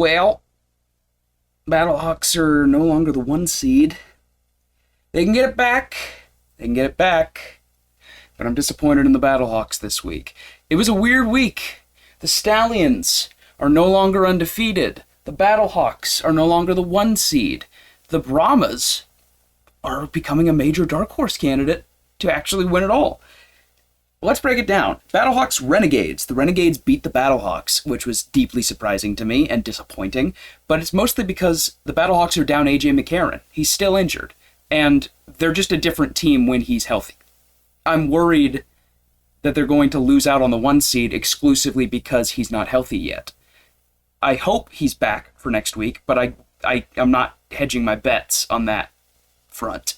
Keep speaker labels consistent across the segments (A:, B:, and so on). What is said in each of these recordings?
A: Well, Battlehawks are no longer the 1 seed. They can get it back. They can get it back. But I'm disappointed in the Battlehawks this week. It was a weird week. The Stallions are no longer undefeated. The Battlehawks are no longer the 1 seed. The Brahmas are becoming a major dark horse candidate to actually win it all. Let's break it down. Battlehawks Renegades. The Renegades beat the Battlehawks, which was deeply surprising to me and disappointing, but it's mostly because the Battlehawks are down AJ McCarron. He's still injured, and they're just a different team when he's healthy. I'm worried that they're going to lose out on the 1 seed exclusively because he's not healthy yet. I hope he's back for next week, but I'm not hedging my bets on that front.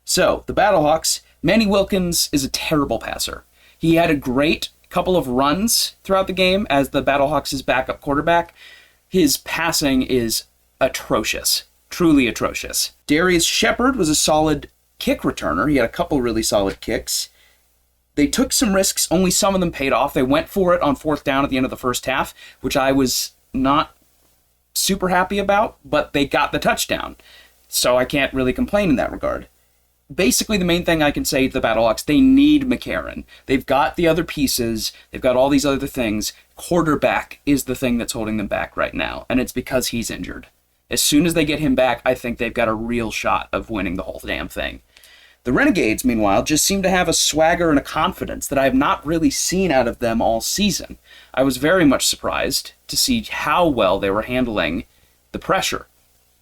A: So, the Battlehawks, Manny Wilkins is a terrible passer. He had a great couple of runs throughout the game as the Battlehawks' backup quarterback. His passing is atrocious, truly atrocious. Darius Shepard was a solid kick returner. He had a couple really solid kicks. They took some risks, only some of them paid off. They went for it on 4th down at the end of the first half, which I was not super happy about, but they got the touchdown. So I can't really complain in that regard. Basically, the main thing I can say to the Battlehawks, they need McCarron. They've got the other pieces. They've got all these other things. Quarterback is the thing that's holding them back right now, and it's because he's injured. As soon as they get him back, I think they've got a real shot of winning the whole damn thing. The Renegades, meanwhile, just seem to have a swagger and a confidence that I have not really seen out of them all season. I was very much surprised to see how well they were handling the pressure,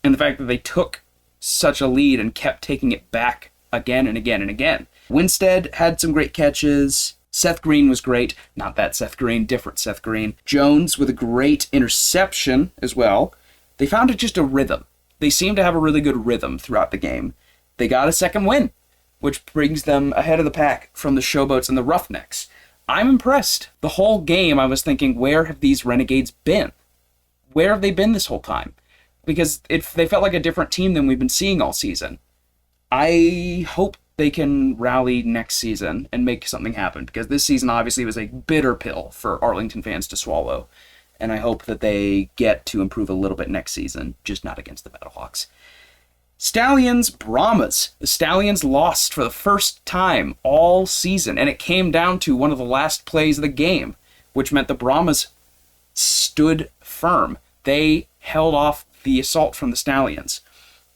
A: and the fact that they took such a lead and kept taking it back again and again and again. Winstead had some great catches. Seth Green was great. Not that Seth Green, different Seth Green. Jones with a great interception as well. They found just a rhythm. They seemed to have a really good rhythm throughout the game. They got a second win, which brings them ahead of the pack from the Showboats and the Roughnecks. I'm impressed. The whole game I was thinking, where have these Renegades been? Where have they been this whole time? Because they felt like a different team than we've been seeing all season. I hope they can rally next season and make something happen, because this season obviously was a bitter pill for Arlington fans to swallow, and I hope that they get to improve a little bit next season, just not against the Battlehawks. Stallions Brahmas. The Stallions lost for the first time all season, and it came down to one of the last plays of the game, which meant the Brahmas stood firm. They held off the assault from the Stallions.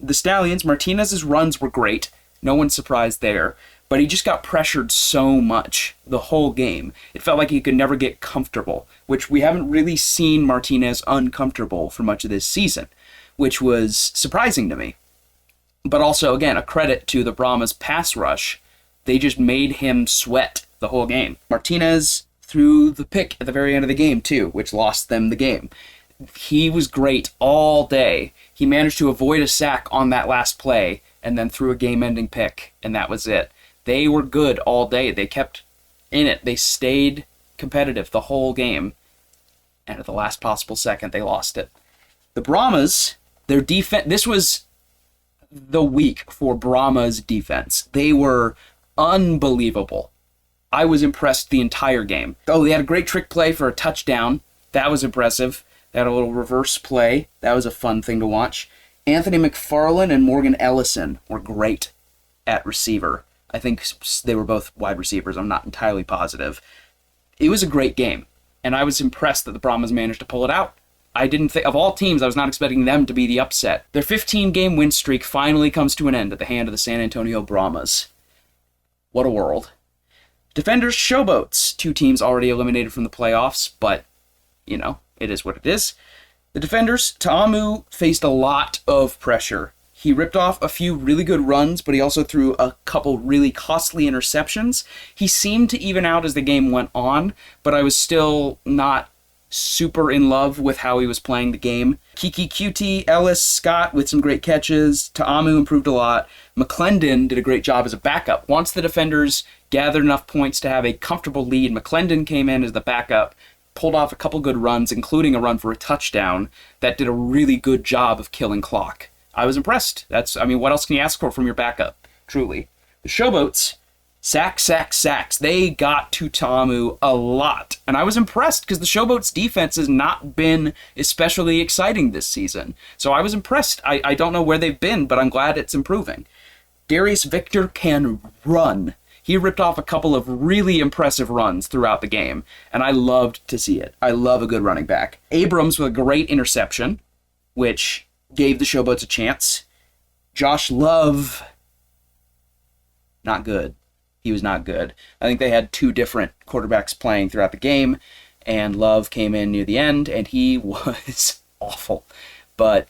A: The Stallions, Martinez's runs were great. No one's surprised there. But he just got pressured so much the whole game. It felt like he could never get comfortable, which we haven't really seen Martinez uncomfortable for much of this season, which was surprising to me. But also, again, a credit to the Brahmas pass rush. They just made him sweat the whole game. Martinez threw the pick at the very end of the game, too, which lost them the game. He was great all day. He managed to avoid a sack on that last play and then threw a game-ending pick, and that was it. They were good all day. They kept in it. They stayed competitive the whole game, and at the last possible second, they lost it. The Brahmas, their defense, this was the week for Brahma's defense. They were unbelievable. I was impressed the entire game. Oh, they had a great trick play for a touchdown. That was impressive. They had a little reverse play. That was a fun thing to watch. Anthony McFarlane and Morgan Ellison were great at receiver. I think they were both wide receivers. I'm not entirely positive. It was a great game, and I was impressed that the Brahmas managed to pull it out. I didn't think, of all teams, I was not expecting them to be the upset. Their 15-game win streak finally comes to an end at the hand of the San Antonio Brahmas. What a world. Defenders Showboats. 2 teams already eliminated from the playoffs, but, you know, it is what it is. The Defenders, Ta'amu faced a lot of pressure. He ripped off a few really good runs, but he also threw a couple really costly interceptions. He seemed to even out as the game went on, but I was still not super in love with how he was playing the game. Kiki Cutie, Ellis, Scott with some great catches. Ta'amu improved a lot. McClendon did a great job as a backup. Once the Defenders gathered enough points to have a comfortable lead, McClendon came in as the backup, pulled off a couple good runs, including a run for a touchdown that did a really good job of killing clock. I was impressed. What else can you ask for from your backup? Truly. The Showboats, Sacks. They got to Tamu a lot. And I was impressed because the Showboats defense has not been especially exciting this season. So I was impressed. I don't know where they've been, but I'm glad it's improving. Darius Victor can run. He ripped off a couple of really impressive runs throughout the game, and I loved to see it. I love a good running back. Abrams with a great interception, which gave the Showboats a chance. Josh Love, not good. He was not good. I think they had two different quarterbacks playing throughout the game, and Love came in near the end, and he was awful. But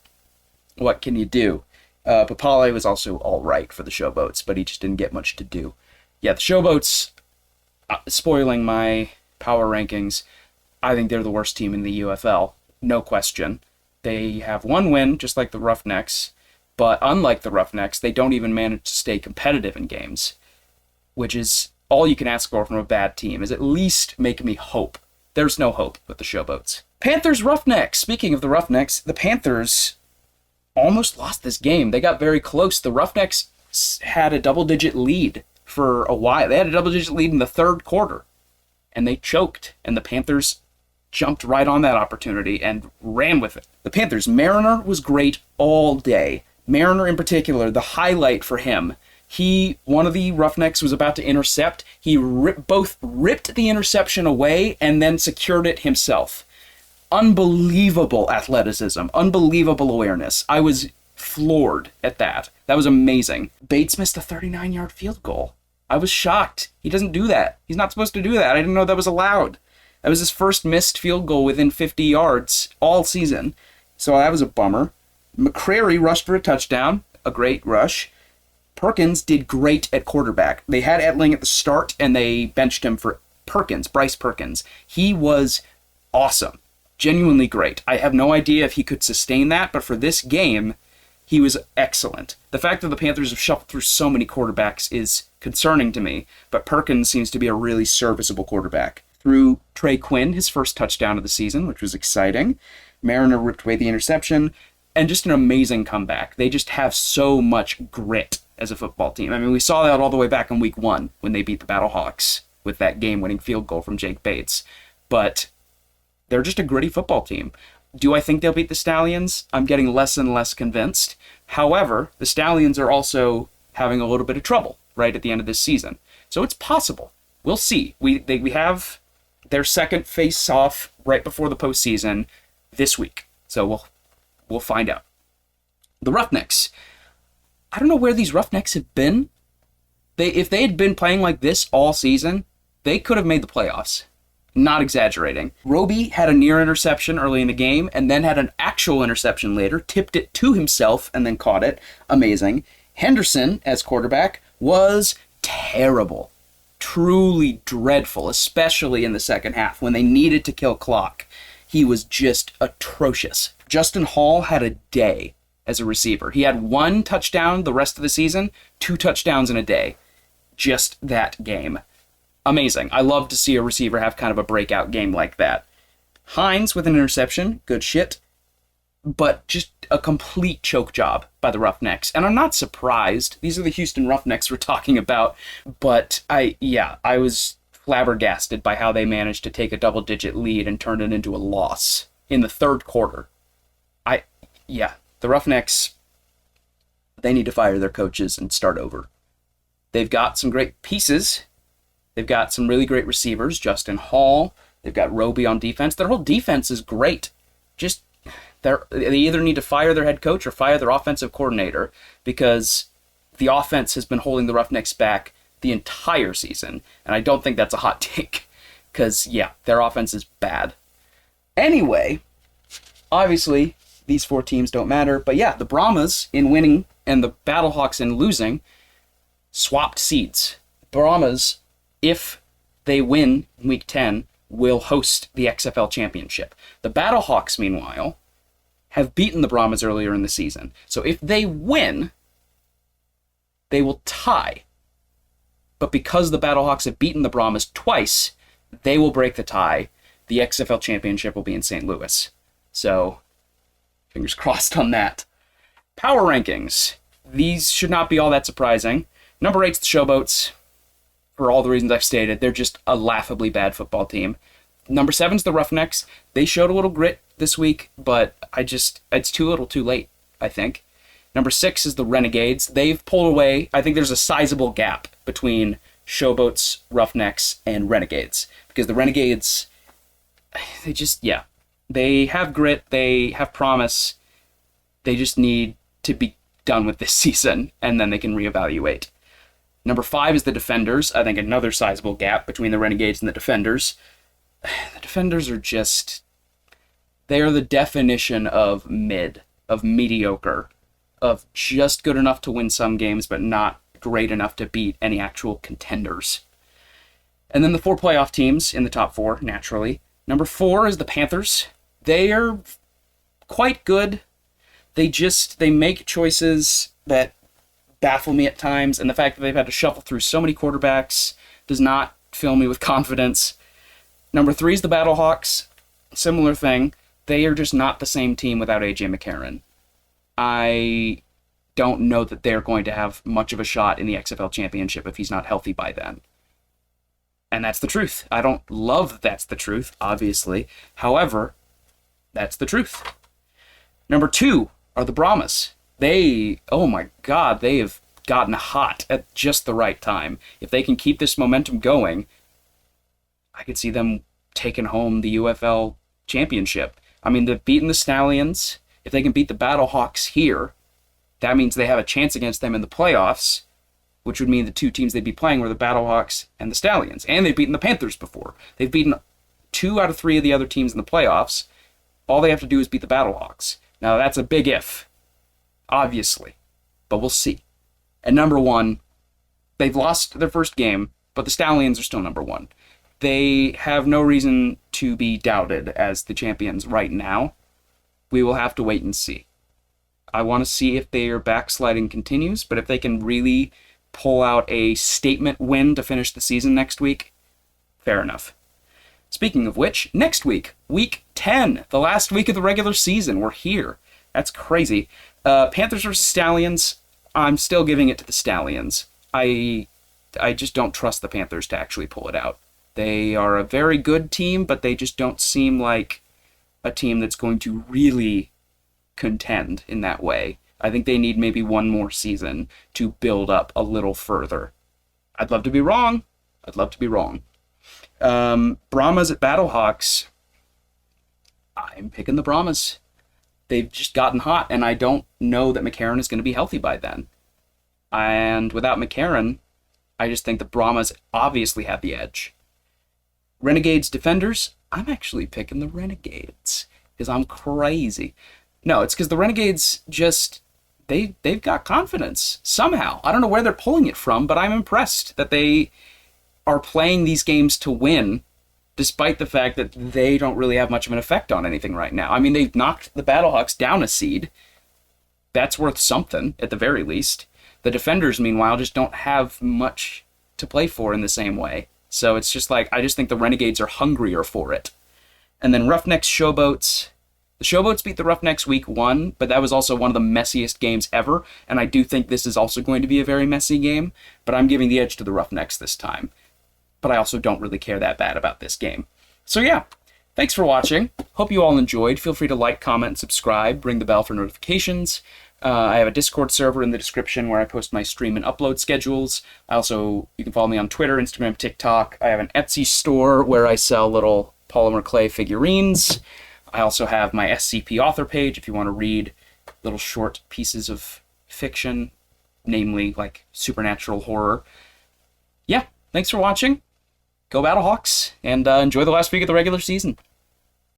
A: what can you do? Papale was also all right for the Showboats, but he just didn't get much to do. Yeah, the Showboats, spoiling my power rankings, I think they're the worst team in the UFL, no question. They have one win, just like the Roughnecks, but unlike the Roughnecks, they don't even manage to stay competitive in games, which is all you can ask for from a bad team, is at least make me hope. There's no hope with the Showboats. Panthers Roughnecks. Speaking of the Roughnecks, the Panthers almost lost this game. They got very close. The Roughnecks had a double-digit lead for a while. They had a double-digit lead in the third quarter, and they choked, and the Panthers jumped right on that opportunity and ran with it. The Panthers, Mariner was great all day. Mariner in particular, the highlight for him, one of the Roughnecks was about to intercept. He both ripped the interception away and then secured it himself. Unbelievable athleticism, unbelievable awareness. I was floored at that. That was amazing. Bates missed a 39-yard field goal. I was shocked. He doesn't do that. He's not supposed to do that. I didn't know that was allowed. That was his first missed field goal within 50 yards all season. So that was a bummer. McCrary rushed for a touchdown. A great rush. Perkins did great at quarterback. They had Etling at the start, and they benched him for Bryce Perkins. He was awesome. Genuinely great. I have no idea if he could sustain that, but for this game, he was excellent. The fact that the Panthers have shuffled through so many quarterbacks is concerning to me, but Perkins seems to be a really serviceable quarterback. Threw Trey Quinn his first touchdown of the season, which was exciting. Mariner ripped away the interception, and just an amazing comeback. They just have so much grit as a football team. I mean, we saw that all the way back in week 1 when they beat the Battlehawks with that game-winning field goal from Jake Bates. But they're just a gritty football team. Do I think they'll beat the Stallions? I'm getting less and less convinced. However, the Stallions are also having a little bit of trouble right at the end of this season. So it's possible. We'll see. We have their second face-off right before the postseason this week. So we'll find out. The Roughnecks. I don't know where these Roughnecks have been. If they had been playing like this all season, they could have made the playoffs. Not exaggerating. Roby had a near interception early in the game and then had an actual interception later, tipped it to himself and then caught it. Amazing. Henderson, as quarterback, was terrible. Truly dreadful, especially in the second half when they needed to kill clock. He was just atrocious. Justin Hall had a day as a receiver. He had 1 touchdown the rest of the season, 2 touchdowns in a day. Just that game. Amazing. I love to see a receiver have kind of a breakout game like that. Hines with an interception, good shit, but just a complete choke job by the Roughnecks. And I'm not surprised. These are the Houston Roughnecks we're talking about, but I was flabbergasted by how they managed to take a double-digit lead and turn it into a loss in the third quarter. The Roughnecks, they need to fire their coaches and start over. They've got some great pieces. They've got some really great receivers, Justin Hall. They've got Roby on defense. Their whole defense is great. Just they either need to fire their head coach or fire their offensive coordinator, because the offense has been holding the Roughnecks back the entire season. And I don't think that's a hot take, because, their offense is bad. Anyway, obviously, these 4 teams don't matter. But the Brahmas in winning and the Battlehawks in losing swapped seeds. Brahmas, if they win in Week 10, will host the XFL Championship. The Battlehawks, meanwhile, have beaten the Brahmas earlier in the season. So if they win, they will tie. But because the Battlehawks have beaten the Brahmas twice, they will break the tie. The XFL Championship will be in St. Louis. So, fingers crossed on that. Power rankings. These should not be all that surprising. Number 8's the Showboats. for all the reasons I've stated. They're just a laughably bad football team. Number 7's the Roughnecks. They showed a little grit this week, but it's too little too late, I think. Number 6 is the Renegades. They've pulled away. I think there's a sizable gap between Showboats, Roughnecks, and Renegades. Because the Renegades, they have grit, they have promise. They just need to be done with this season, and then they can reevaluate. Number 5 is the Defenders. I think another sizable gap between the Renegades and the Defenders. The Defenders are they are the definition of mediocre, of just good enough to win some games, but not great enough to beat any actual contenders. And then the 4 playoff teams in the top 4, naturally. Number 4 is the Panthers. They are quite good. They make choices that baffle me at times, and the fact that they've had to shuffle through so many quarterbacks does not fill me with confidence. Number 3 is the Battlehawks. Similar thing. They are just not the same team without A.J. McCarron. I don't know that they're going to have much of a shot in the XFL championship if he's not healthy by then. And that's the truth. I don't love that that's the truth, obviously. However, that's the truth. Number 2 are the Brahmas. Oh my God, they have gotten hot at just the right time. If they can keep this momentum going, I could see them taking home the UFL championship. I mean, they've beaten the Stallions. If they can beat the Battlehawks here, that means they have a chance against them in the playoffs, which would mean the 2 teams they'd be playing were the Battlehawks and the Stallions. And they've beaten the Panthers before. They've beaten 2 out of 3 of the other teams in the playoffs. All they have to do is beat the Battlehawks. Now, that's a big if, obviously, but we'll see. And number 1, they've lost their first game, but the Stallions are still number 1. They have no reason to be doubted as the champions right now. We will have to wait and see. I want to see if their backsliding continues, but if they can really pull out a statement win to finish the season next week, fair enough. Speaking of which, next week, week 10, the last week of the regular season, we're here. That's crazy. Panthers versus Stallions, I'm still giving it to the Stallions. I just don't trust the Panthers to actually pull it out. They are a very good team, but they just don't seem like a team that's going to really contend in that way. I think they need maybe one more season to build up a little further. I'd love to be wrong. Brahmas at Battlehawks. I'm picking the Brahmas. They've just gotten hot, and I don't know that McCarron is going to be healthy by then. And without McCarron, I just think the Brahmas obviously have the edge. Renegades Defenders, I'm actually picking the Renegades because I'm crazy. No, it's because the Renegades they've got confidence somehow. I don't know where they're pulling it from, but I'm impressed that they are playing these games to win despite the fact that they don't really have much of an effect on anything right now. I mean, they've knocked the Battlehawks down a seed. That's worth something, at the very least. The Defenders, meanwhile, just don't have much to play for in the same way. So it's just like, I just think the Renegades are hungrier for it. And then Roughnecks, Showboats. The Showboats beat the Roughnecks week 1, but that was also one of the messiest games ever, and I do think this is also going to be a very messy game, but I'm giving the edge to the Roughnecks this time. But I also don't really care that bad about this game. So yeah, thanks for watching. Hope you all enjoyed. Feel free to like, comment, and subscribe. Ring the bell for notifications. I have a Discord server in the description where I post my stream and upload schedules. You can follow me on Twitter, Instagram, TikTok. I have an Etsy store where I sell little polymer clay figurines. I also have my SCP author page if you want to read little short pieces of fiction, namely like supernatural horror. Yeah, thanks for watching. Go Battlehawks, and enjoy the last week of the regular season.